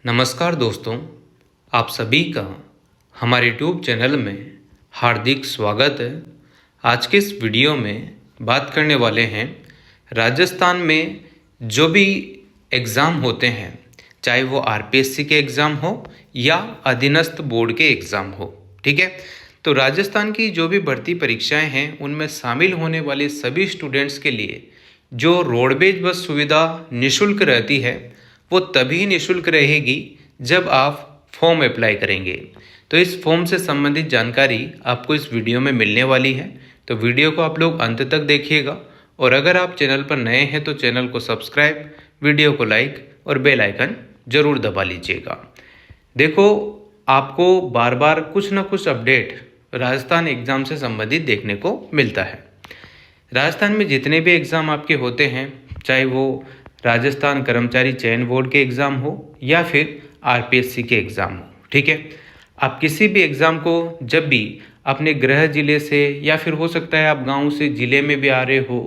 नमस्कार दोस्तों, आप सभी का हमारे यूट्यूब चैनल में हार्दिक स्वागत है। आज के इस वीडियो में बात करने वाले हैं राजस्थान में जो भी एग्ज़ाम होते हैं, चाहे वो आरपीएससी के एग्ज़ाम हो या अधीनस्थ बोर्ड के एग्ज़ाम हो। ठीक है, तो राजस्थान की जो भी भर्ती परीक्षाएं हैं उनमें शामिल होने वाले सभी स्टूडेंट्स के लिए जो रोडवेज बस सुविधा निःशुल्क रहती है वो तभी निःशुल्क रहेगी जब आप फॉर्म अप्लाई करेंगे। तो इस फॉर्म से संबंधित जानकारी आपको इस वीडियो में मिलने वाली है, तो वीडियो को आप लोग अंत तक देखिएगा। और अगर आप चैनल पर नए हैं तो चैनल को सब्सक्राइब, वीडियो को लाइक और बेल आइकन ज़रूर दबा लीजिएगा। देखो, आपको बार बार कुछ ना कुछ अपडेट राजस्थान एग्ज़ाम से संबंधित देखने को मिलता है। राजस्थान में जितने भी एग्ज़ाम आपके होते हैं, चाहे वो राजस्थान कर्मचारी चयन बोर्ड के एग्ज़ाम हो या फिर आरपीएससी के एग्ज़ाम हो, ठीक है, आप किसी भी एग्ज़ाम को जब भी अपने गृह जिले से या फिर हो सकता है आप गांव से ज़िले में भी आ रहे हो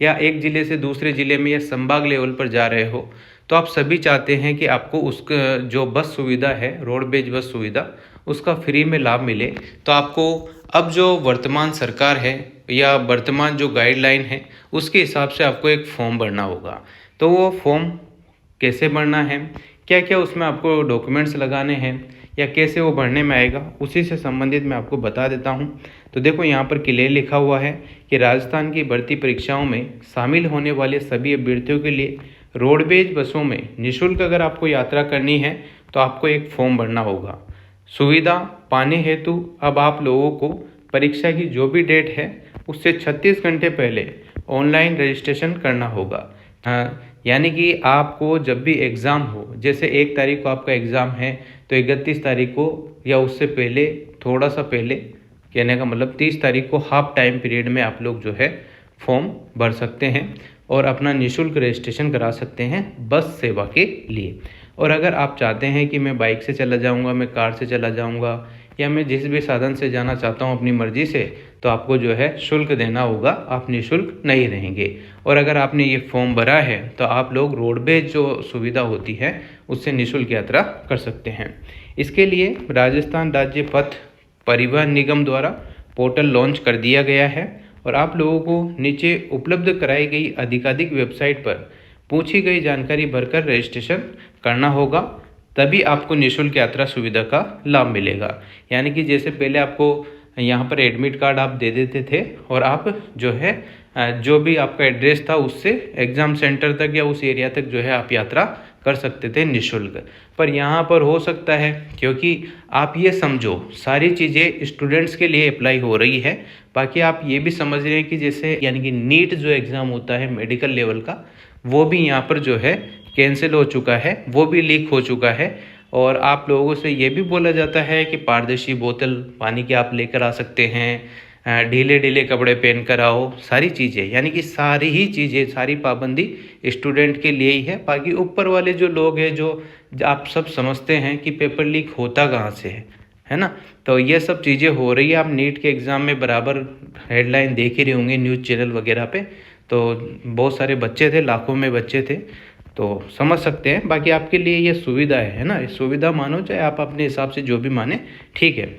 या एक ज़िले से दूसरे ज़िले में या संभाग लेवल पर जा रहे हो, तो आप सभी चाहते हैं कि आपको उसका जो बस सुविधा है, रोडवेज बस सुविधा, उसका फ्री में लाभ मिले। तो आपको अब जो वर्तमान सरकार है या वर्तमान जो गाइडलाइन है उसके हिसाब से आपको एक फॉर्म भरना होगा। तो वो फॉर्म कैसे भरना है, क्या क्या उसमें आपको डॉक्यूमेंट्स लगाने हैं या कैसे वो भरने में आएगा, उसी से संबंधित मैं आपको बता देता हूँ। तो देखो, यहाँ पर क्लियर लिखा हुआ है कि राजस्थान की भर्ती परीक्षाओं में शामिल होने वाले सभी अभ्यर्थियों के लिए रोडवेज बसों में निःशुल्क अगर आपको यात्रा करनी है तो आपको एक फॉर्म भरना होगा। सुविधा पाने हेतु अब आप लोगों को परीक्षा की जो भी डेट है उससे 36 घंटे पहले ऑनलाइन रजिस्ट्रेशन करना होगा। यानी कि आपको जब भी एग्ज़ाम हो, जैसे 1 तारीख को आपका एग्ज़ाम है तो 31 तारीख को या उससे पहले, थोड़ा सा पहले, कहने का मतलब 30 तारीख को हाफ टाइम पीरियड में आप लोग जो है फॉर्म भर सकते हैं और अपना निःशुल्क रजिस्ट्रेशन करा सकते हैं बस सेवा के लिए। और अगर आप चाहते हैं कि मैं बाइक से चला जाऊंगा, मैं कार से चला जाऊंगा या मैं जिस भी साधन से जाना चाहता हूं अपनी मर्ज़ी से, तो आपको जो है शुल्क देना होगा, आप निःशुल्क नहीं रहेंगे। और अगर आपने ये फॉर्म भरा है तो आप लोग रोडवेज जो सुविधा होती है उससे निःशुल्क यात्रा कर सकते हैं। इसके लिए राजस्थान राज्य पथ परिवहन निगम द्वारा पोर्टल लॉन्च कर दिया गया है और आप लोगों को नीचे उपलब्ध कराई गई आधिकारिक वेबसाइट पर पूछी गई जानकारी भरकर रजिस्ट्रेशन करना होगा, तभी आपको निःशुल्क यात्रा सुविधा का लाभ मिलेगा। यानी कि जैसे पहले आपको यहाँ पर एडमिट कार्ड आप दे देते थे और आप जो है जो भी आपका एड्रेस था उससे एग्ज़ाम सेंटर तक या उस एरिया तक जो है आप यात्रा कर सकते थे निःशुल्क। पर यहाँ पर हो सकता है, क्योंकि आप ये समझो सारी चीज़ें स्टूडेंट्स के लिए अप्लाई हो रही है, बाकी आप ये भी समझ रहे हैं कि जैसे यानी कि नीट जो एग्ज़ाम होता है मेडिकल लेवल का, वो भी यहाँ पर जो है कैंसिल हो चुका है, वो भी लीक हो चुका है। और आप लोगों से ये भी बोला जाता है कि पारदर्शी बोतल पानी की आप लेकर आ सकते हैं, ढीले ढीले कपड़े पहन कर आओ, सारी चीज़ें, यानी कि सारी ही चीज़ें, सारी पाबंदी स्टूडेंट के लिए ही है। बाकी ऊपर वाले जो लोग हैं, जो आप सब समझते हैं कि पेपर लीक होता कहाँ से है ना, तो ये सब चीज़ें हो रही है। आप नीट के एग्ज़ाम में बराबर हेडलाइन देख ही रहे होंगे न्यूज़ चैनल वगैरह पे, तो बहुत सारे बच्चे थे, लाखों में बच्चे थे, तो समझ सकते हैं। बाकी आपके लिए ये सुविधा है ना, इस सुविधा मानो चाहे आप अपने हिसाब से जो भी माने, ठीक है।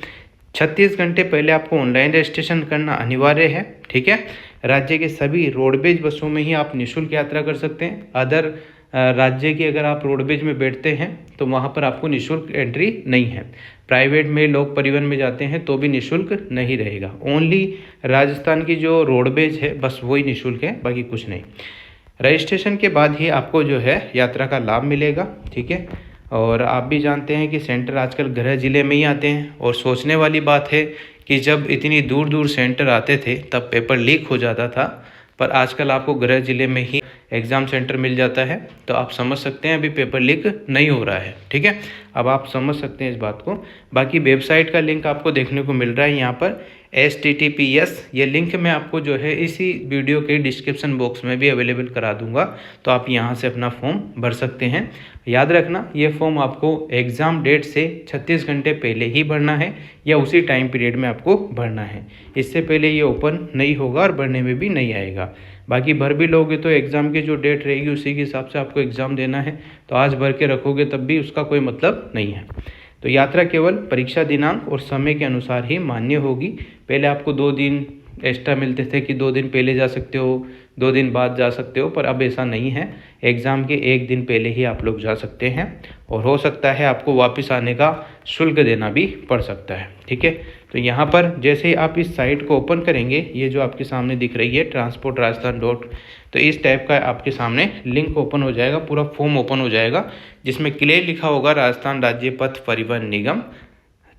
36 घंटे पहले आपको ऑनलाइन रजिस्ट्रेशन करना अनिवार्य है, ठीक है। राज्य के सभी रोडवेज बसों में ही आप निःशुल्क यात्रा कर सकते हैं। अदर राज्य की अगर आप रोडवेज में बैठते हैं तो वहाँ पर आपको निःशुल्क एंट्री नहीं है। प्राइवेट में लोग परिवहन में जाते हैं तो भी निःशुल्क नहीं रहेगा। ओनली राजस्थान की जो रोडवेज है बस वही निःशुल्क है, बाकी कुछ नहीं। रजिस्ट्रेशन के बाद ही आपको जो है यात्रा का लाभ मिलेगा, ठीक है। और आप भी जानते हैं कि सेंटर आजकल गृह जिले में ही आते हैं, और सोचने वाली बात है कि जब इतनी दूर दूर सेंटर आते थे तब पेपर लीक हो जाता था, पर आजकल आपको गृह जिले में ही एग्ज़ाम सेंटर मिल जाता है। तो आप समझ सकते हैं अभी पेपर लीक नहीं हो रहा है, ठीक है। अब आप समझ सकते हैं इस बात को। बाकी वेबसाइट का लिंक आपको देखने को मिल रहा है यहाँ पर HTTPS, ये लिंक मैं आपको जो है इसी वीडियो के डिस्क्रिप्शन बॉक्स में भी अवेलेबल करा दूंगा, तो आप यहाँ से अपना फॉर्म भर सकते हैं। याद रखना, ये फॉर्म आपको एग्ज़ाम डेट से 36 घंटे पहले ही भरना है या उसी टाइम पीरियड में आपको भरना है। इससे पहले ये ओपन नहीं होगा और भरने में भी नहीं आएगा। बाकी भर भी लोगे तो एग्ज़ाम की जो डेट रहेगी उसी के हिसाब से आपको एग्ज़ाम देना है। तो आज भर के रखोगे तब भी उसका कोई मतलब नहीं है। तो यात्रा केवल परीक्षा दिनांक और समय के अनुसार ही मान्य होगी। पहले आपको 2 दिन एक्स्ट्रा मिलते थे कि 2 दिन पहले जा सकते हो, 2 दिन बाद जा सकते हो, पर अब ऐसा नहीं है। एग्ज़ाम के 1 दिन पहले ही आप लोग जा सकते हैं और हो सकता है आपको वापस आने का शुल्क देना भी पड़ सकता है। ठीक है, तो यहाँ पर जैसे ही आप इस साइट को ओपन करेंगे, ये जो आपके सामने दिख रही है ट्रांसपोर्ट राजस्थान डॉट, तो इस टाइप का आपके सामने लिंक ओपन हो जाएगा, पूरा फॉर्म ओपन हो जाएगा जिसमें क्लियर लिखा होगा राजस्थान राज्य पथ परिवहन निगम।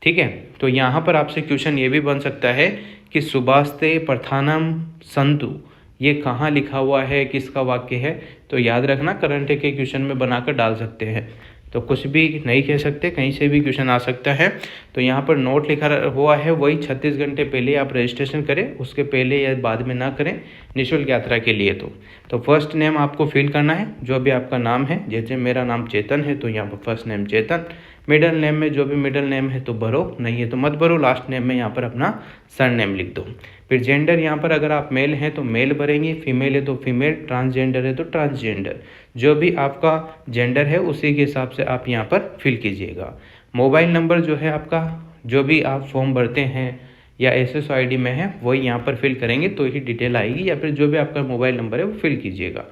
ठीक है, तो यहाँ पर आपसे क्वेश्चन ये भी बन सकता है कि सुभाषते प्रधानम संतु, ये कहाँ लिखा हुआ है, किसका वाक्य है। तो याद रखना, करंट के क्वेश्चन में बनाकर डाल सकते हैं, तो कुछ भी नहीं कह सकते, कहीं से भी क्वेश्चन आ सकता है। तो यहाँ पर नोट लिखा हुआ है वही 36 घंटे पहले आप रजिस्ट्रेशन करें, उसके पहले या बाद में ना करें निःशुल्क यात्रा के लिए। तो फर्स्ट नेम आपको फिल करना है, जो भी आपका नाम है। जैसे मेरा नाम चेतन है तो यहाँ पर फर्स्ट नेम चेतन। मिडल नेम में जो भी मिडल नेम है तो भरो, नहीं है तो मत भरो। लास्ट नेम में यहाँ पर अपना सर नेम लिख दो। फिर जेंडर, यहाँ पर अगर आप मेल हैं तो मेल भरेंगे, फीमेल है तो फीमेल, ट्रांसजेंडर है तो ट्रांसजेंडर, जो भी आपका जेंडर है उसी के हिसाब से आप यहाँ पर फिल कीजिएगा। मोबाइल नंबर जो है आपका, जो भी आप फॉर्म भरते हैं या SSID में है वही यहाँ पर फिल करेंगे तो ही डिटेल आएगी, या फिर जो भी आपका मोबाइल नंबर है वो फिल कीजिएगा।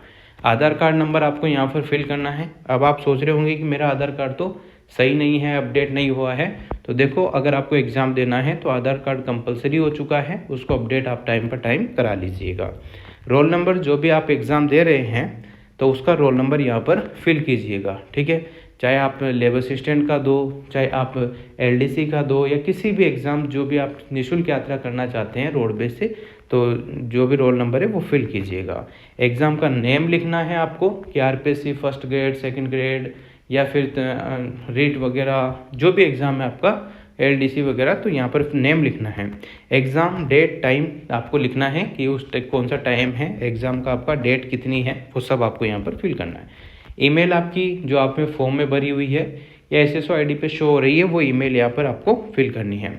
आधार कार्ड नंबर आपको यहाँ पर फिल करना है। अब आप सोच रहे होंगे कि मेरा आधार कार्ड तो सही नहीं है, अपडेट नहीं हुआ है। तो देखो, अगर आपको एग्ज़ाम देना है तो आधार कार्ड कंपलसरी हो चुका है, उसको अपडेट आप टाइम पर टाइम करा लीजिएगा। रोल नंबर, जो भी आप एग्ज़ाम दे रहे हैं तो उसका रोल नंबर यहाँ पर फिल कीजिएगा। ठीक है, चाहे आप लेबर असिस्टेंट का दो, चाहे आप LDC का दो, या किसी भी एग्ज़ाम जो भी आप निःशुल्क यात्रा करना चाहते हैं रोडवेज से, तो जो भी रोल नंबर है वो फिल कीजिएगा। एग्ज़ाम का नेम लिखना है आपको कि RPSC first grade, second grade, या फिर रीट वगैरह, जो भी एग्ज़ाम है आपका LDC वगैरह, तो यहाँ पर नेम लिखना है। एग्ज़ाम डेट टाइम आपको लिखना है कि उस कौन सा टाइम है एग्ज़ाम का, आपका डेट कितनी है, वो सब आपको यहाँ पर फिल करना है। ईमेल आपकी जो आपने फॉर्म में भरी हुई है या SSID पे शो हो रही है वो ईमेल यहाँ पर आपको फिल करनी है।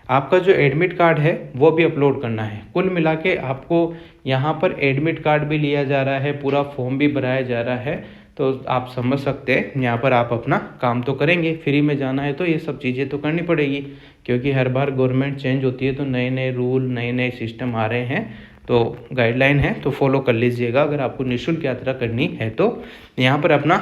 आपका जो एडमिट कार्ड है वो भी अपलोड करना है। कुल मिला के आपको यहाँ पर एडमिट कार्ड भी लिया जा रहा है, पूरा फॉर्म भी भराया जा रहा है। तो आप समझ सकते हैं यहाँ पर आप अपना काम तो करेंगे, फ्री में जाना है तो ये सब चीज़ें तो करनी पड़ेगी, क्योंकि हर बार गवर्नमेंट चेंज होती है तो नए नए रूल, नए नए सिस्टम आ रहे हैं। तो गाइडलाइन है तो फॉलो कर लीजिएगा। अगर आपको निःशुल्क यात्रा करनी है तो यहाँ पर अपना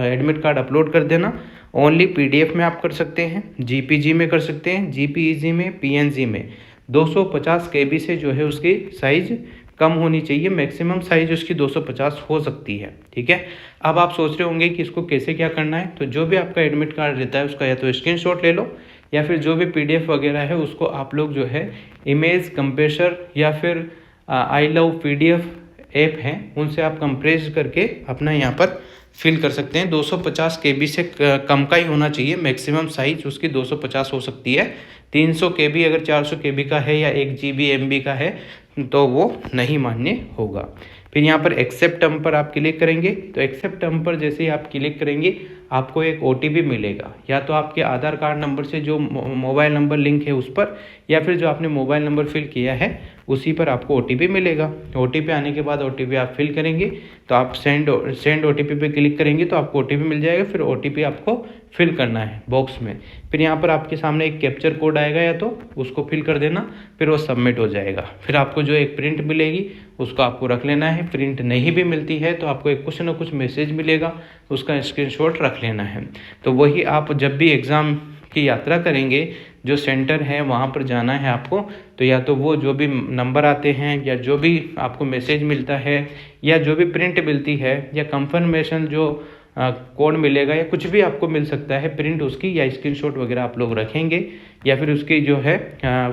एडमिट कार्ड अपलोड कर देना। ओनली PDF में आप कर सकते हैं, JPG में कर सकते हैं, JPEG में, PNG में। 250 KB से जो है उसकी साइज़ कम होनी चाहिए, मैक्सिमम साइज़ उसकी 250 हो सकती है। ठीक है, अब आप सोच रहे होंगे कि इसको कैसे क्या करना है। तो जो भी आपका एडमिट कार्ड रहता है उसका या तो स्क्रीनशॉट ले लो, या फिर जो भी PDF वगैरह है उसको आप लोग जो है इमेज कंप्रेसर या फिर आई लव PDF ऐप हैं उनसे आप कंप्रेस करके अपना यहाँ पर फिल कर सकते हैं। 250 KB से कम का ही होना चाहिए, मैक्सिमम साइज उसकी 250 हो सकती है। 300 KB अगर 400 KB का है या 1 GB MB का है तो वो नहीं मान्य होगा। फिर यहाँ पर एक्सेप्ट टर्म पर आप क्लिक करेंगे, तो एक्सेप्ट टर्म पर जैसे ही आप क्लिक करेंगे आपको एक OTP मिलेगा, या तो आपके आधार कार्ड नंबर से जो मोबाइल नंबर लिंक है उस पर, या फिर जो आपने मोबाइल नंबर फिल किया है उसी पर आपको OTP मिलेगा। OTP आने के बाद OTP आप फिल करेंगे तो आप सेंड OTP पे क्लिक करेंगे तो आपको OTP मिल जाएगा। फिर OTP आपको फिल करना है बॉक्स में। फिर यहाँ पर आपके सामने एक कैप्चर कोड आएगा, या तो उसको फिल कर देना, फिर वो सबमिट हो जाएगा। फिर आपको जो एक प्रिंट मिलेगी उसको आपको रख लेना है। प्रिंट नहीं भी मिलती है तो आपको एक कुछ ना कुछ मैसेज मिलेगा, उसका स्क्रीनशॉट रख लेना है। तो वही आप जब भी एग्ज़ाम की यात्रा करेंगे, जो सेंटर है वहाँ पर जाना है आपको, तो या तो वो जो भी नंबर आते हैं या जो भी आपको मैसेज मिलता है या जो भी प्रिंट मिलती है या कंफर्मेशन जो कोड मिलेगा या कुछ भी आपको मिल सकता है, प्रिंट उसकी या स्क्रीनशॉट वगैरह आप लोग रखेंगे, या फिर उसकी जो है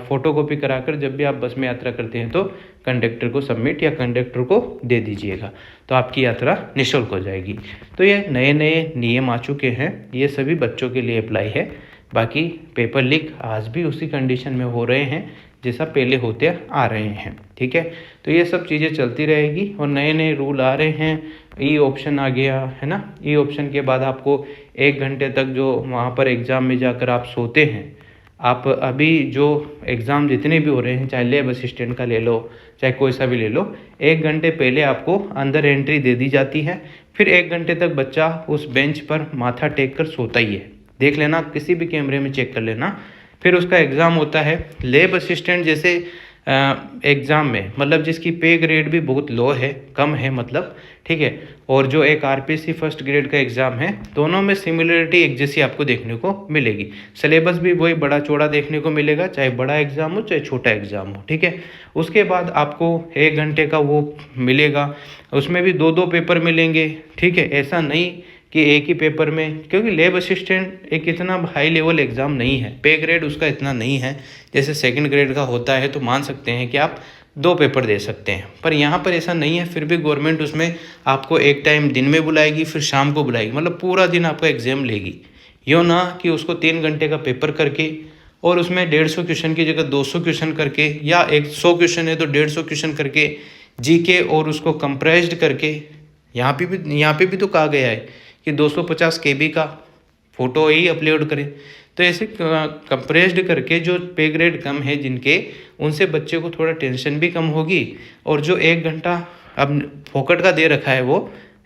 फ़ोटोकॉपी कराकर जब भी आप बस में यात्रा करते हैं तो कंडक्टर को सबमिट या कंडक्टर को दे दीजिएगा, तो आपकी यात्रा निःशुल्क हो जाएगी। तो ये नए नए नियम आ चुके हैं, ये सभी बच्चों के लिए अप्लाई है। बाकी पेपर लीक आज भी उसी कंडीशन में हो रहे हैं जैसा पहले होते आ रहे हैं। ठीक है, तो ये सब चीज़ें चलती रहेगी और नए नए रूल आ रहे हैं। ई ऑप्शन आ गया है ना, ई ऑप्शन के बाद आपको 1 घंटे तक जो वहाँ पर एग्ज़ाम में जाकर आप सोते हैं आप अभी जो एग्ज़ाम जितने भी हो रहे हैं, चाहे लैब असिस्टेंट का ले लो, चाहे कोई सा भी ले लो, 1 घंटे पहले आपको अंदर एंट्री दे दी जाती है। फिर 1 घंटे तक बच्चा उस बेंच पर माथा टेक कर सोता ही है। देख लेना, किसी भी कैमरे में चेक कर लेना। फिर उसका एग्ज़ाम होता है। लैब असिस्टेंट जैसे एग्ज़ाम में, मतलब जिसकी पे ग्रेड भी बहुत लो है, कम है मतलब, ठीक है, और जो एक आरपीएससी फर्स्ट ग्रेड का एग्ज़ाम है, दोनों में सिमिलरिटी एक जैसी आपको देखने को मिलेगी। सिलेबस भी वही बड़ा चौड़ा देखने को मिलेगा, चाहे बड़ा एग्ज़ाम हो चाहे छोटा एग्ज़ाम हो, ठीक है। उसके बाद आपको 1 घंटे का वो मिलेगा, उसमें भी 2-2 पेपर मिलेंगे, ठीक है। ऐसा नहीं कि एक ही पेपर में, क्योंकि लैब असिस्टेंट एक इतना हाई लेवल एग्ज़ाम नहीं है, पे ग्रेड उसका इतना नहीं है जैसे सेकंड ग्रेड का होता है, तो मान सकते हैं कि आप 2 पेपर दे सकते हैं। पर यहाँ पर ऐसा नहीं है, फिर भी गवर्नमेंट उसमें आपको एक टाइम दिन में बुलाएगी, फिर शाम को बुलाएगी, मतलब पूरा दिन आपका एग्ज़ाम लेगी। यूँ ना कि उसको 3 घंटे का पेपर करके और उसमें 150 क्वेश्चन की जगह 200 क्वेश्चन करके, या 100 क्वेश्चन है तो 150 क्वेश्चन करके जीके, और उसको कंप्रेस्ड करके, यहाँ पे भी तो कहा गया है कि 250 केबी का फ़ोटो ही अपलोड करें। तो ऐसे कंप्रेस्ड करके जो पे ग्रेड कम है जिनके, उनसे बच्चे को थोड़ा टेंशन भी कम होगी, और जो 1 घंटा अब फोकट का दे रखा है वो,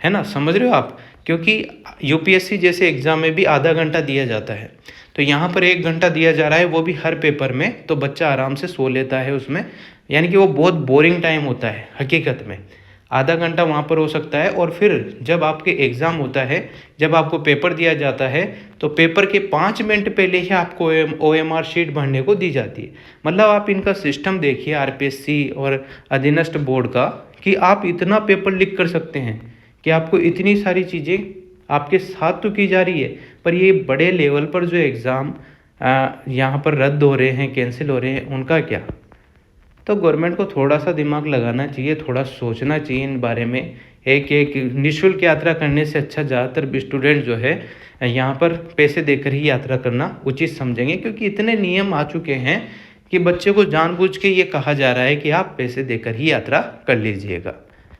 है ना, समझ रहे हो आप, क्योंकि यूपीएससी जैसे एग्ज़ाम में भी आधा घंटा दिया जाता है, तो यहाँ पर 1 घंटा दिया जा रहा है, वो भी हर पेपर में, तो बच्चा आराम से सो लेता है उसमें। यानी कि वो बहुत बोरिंग टाइम होता है हकीकत में, आधा घंटा वहाँ पर हो सकता है। और फिर जब आपके एग्ज़ाम होता है, जब आपको पेपर दिया जाता है, तो पेपर के 5 मिनट पहले ही आपको OMR शीट भरने को दी जाती है। मतलब आप इनका सिस्टम देखिए आरपीएससी और अधीनस्थ बोर्ड का, कि आप इतना पेपर लिख कर सकते हैं कि आपको इतनी सारी चीज़ें आपके साथ तो की जा रही है, पर ये बड़े लेवल पर जो एग्ज़ाम यहाँ पर रद्द हो रहे हैं, कैंसिल हो रहे हैं, उनका क्या। तो गवर्नमेंट को थोड़ा सा दिमाग लगाना चाहिए, थोड़ा सोचना चाहिए इन बारे में। एक निःशुल्क यात्रा करने से अच्छा ज़्यादातर स्टूडेंट जो है यहाँ पर पैसे देकर ही यात्रा करना उचित समझेंगे, क्योंकि इतने नियम आ चुके हैं कि बच्चे को जानबूझ के ये कहा जा रहा है कि आप पैसे देकर ही यात्रा कर लीजिएगा,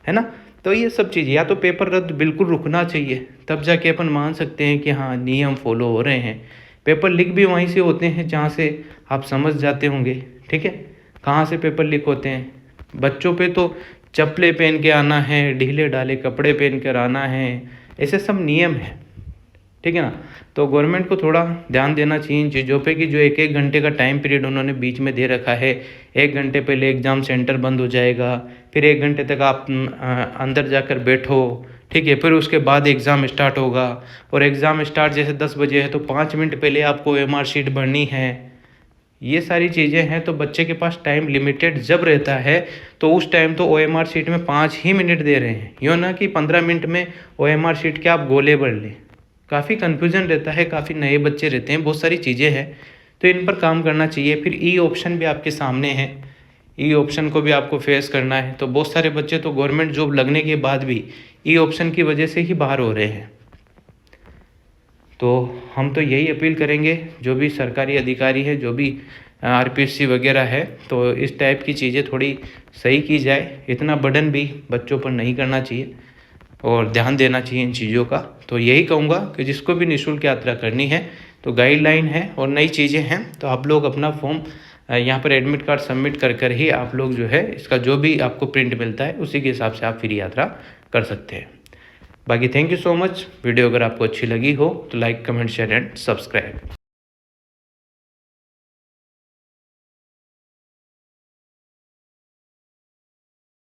है ना। तो ये सब चीज़, या तो पेपर रद्द बिल्कुल रुकना चाहिए, तब जाके अपन मान सकते हैं कि हाँ नियम फॉलो हो रहे हैं। पेपर लीक भी वहीं से होते हैं जहाँ से आप समझ जाते होंगे, ठीक है। कहाँ से पेपर लीक होते हैं? बच्चों पे तो चप्पलें पहन के आना है, ढीले ढाले कपड़े पहन कर आना है, ऐसे सब नियम है, ठीक है ना। तो गवर्नमेंट को थोड़ा ध्यान देना चाहिए इन चीज़ों पे, कि जो 1-1 घंटे का टाइम पीरियड उन्होंने बीच में दे रखा है, 1 घंटे पहले एग्ज़ाम सेंटर बंद हो जाएगा, फिर 1 घंटे तक आप अंदर जाकर बैठो, ठीक है, फिर उसके बाद एग्ज़ाम स्टार्ट होगा, और एग्ज़ाम स्टार्ट जैसे 10 बजे है तो 5 मिनट पहले आपको OMR शीट भरनी है। ये सारी चीज़ें हैं, तो बच्चे के पास टाइम लिमिटेड जब रहता है, तो उस टाइम तो OMR शीट में 5 ही मिनट दे रहे हैं, यूँ ना कि 15 मिनट में OMR शीट के आप गोले भर लें। काफ़ी कन्फ्यूज़न रहता है, काफ़ी नए बच्चे रहते हैं, बहुत सारी चीज़ें हैं, तो इन पर काम करना चाहिए। फिर ई ऑप्शन भी आपके सामने है, ई ऑप्शन को भी आपको फेस करना है। तो बहुत सारे बच्चे तो गवर्नमेंट जॉब लगने के बाद भी ई ऑप्शन की वजह से ही बाहर हो रहे हैं। तो हम तो यही अपील करेंगे, जो भी सरकारी अधिकारी है, जो भी आरपीएससी वगैरह है, तो इस टाइप की चीज़ें थोड़ी सही की जाए। इतना बर्डन भी बच्चों पर नहीं करना चाहिए, और ध्यान देना चाहिए इन चीज़ों का। तो यही कहूँगा कि जिसको भी निःशुल्क यात्रा करनी है, तो गाइडलाइन है और नई चीज़ें हैं, तो आप लोग अपना फॉर्म यहाँ पर एडमिट कार्ड सबमिट कर ही आप लोग जो है, इसका जो भी आपको प्रिंट मिलता है उसी के हिसाब से आप फ्री यात्रा कर सकते हैं। बाकी thank you so much. Video अगर आपको अच्छी लगी हो तो like, comment, share and subscribe.